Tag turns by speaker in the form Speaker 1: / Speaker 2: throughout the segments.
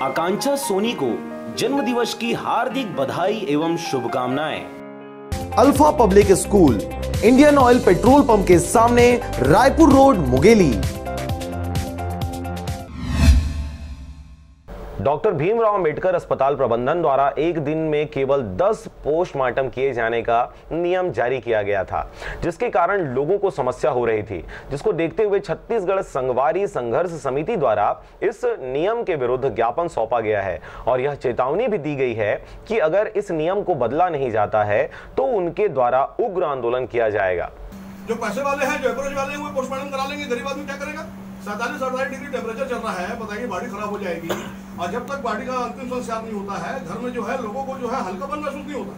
Speaker 1: आकांक्षा सोनी को जन्मदिवस की हार्दिक बधाई एवं शुभकामनाएं।
Speaker 2: Alpha public school, Indian oil petrol pump के सामने, रायपुर रोड, मुंगेली।
Speaker 3: डॉक्टर भीमराव अंबेडकर अस्पताल प्रबंधन द्वारा एक दिन में केवल 10 पोस्टमार्टम किए जाने का नियम जारी किया गया था, जिसके कारण लोगों को समस्या हो रही थी, जिसको देखते हुए छत्तीसगढ़ संगवारी संघर्ष समिति द्वारा इस नियम के विरुद्ध ज्ञापन सौंपा गया है और यह चेतावनी भी दी गई है कि अगर इस नियम को बदला नहीं जाता है तो उनके द्वारा उग्र आंदोलन किया जाएगा।
Speaker 4: जो पैसे वाले हैं, जो एवरेज वाले हैं, वो पोस्टमार्टम करा लेंगे। गरीब आदमी क्या करेगा? 47-48 डिग्री टेम्परेचर चल रहा है, बताइए, बॉडी खराब हो जाएगी। और जब तक बॉडी का अंतिम संस्कार नहीं होता है, घर में जो है लोगों को जो है हल्कापन महसूस नहीं होता।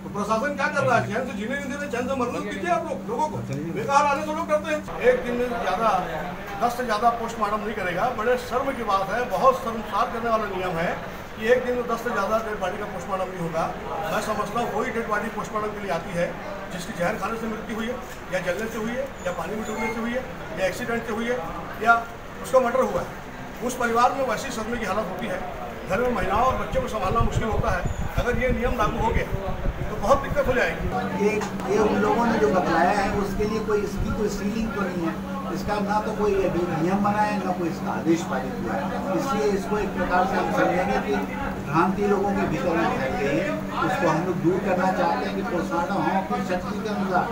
Speaker 4: तो प्रशासन क्या कर रहा है? चैन से जीने नहीं दे रहे, चैन से मरने दीजिए आप लोगों को। बेकार आने तो लोग डरते हैं। एक दिन में ज्यादा 10 से ज्यादा पोस्टमार्टम नहीं करेगा। बड़े शर्म की बात है, बहुत शर्मसार करने वाला नियम है कि एक दिन में 10 से ज्यादा डेड बॉडी का पोस्टमार्टम नहीं होगा। मैं समझता हूँ वही डेड बॉडी पोस्टमार्टम के लिए आती है जिसकी जहर खाने से मृत्यु हुई है, या जलने से हुई है, या पानी में डूबने से हुई है, या एक्सीडेंट से हुई है, या उसका मर्डर हुआ है। उस परिवार में वैसी सदमे की हालत होती है, घर में महिलाओं और बच्चों को संभालना मुश्किल होता है। अगर ये नियम लागू हो गया तो बहुत दिक्कत हो जाएगी।
Speaker 5: ये उन लोगों ने जो बतलाया है उसके लिए इसकी कोई सीलिंग तो नहीं है, इसका ना तो कोई नियम बना है, ना कोई इसका आदेश पारित हुआ है। इसलिए इसको एक प्रकार से हम समझेंगे कि भ्रांति लोगों के भीतर में फैल गई है। उसको हम लोग दूर करना चाहते हैं कि पोस्टमार्टम हम अपनी शक्ति के अनुसार,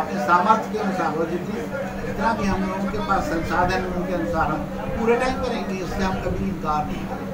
Speaker 5: अपने सामर्थ्य के अनुसार और जितना भी हम लोगों के पास संसाधन उनके अनुसार हम पूरे टाइम करेंगे। इससे हम कभी इनकार नहीं करेंगे।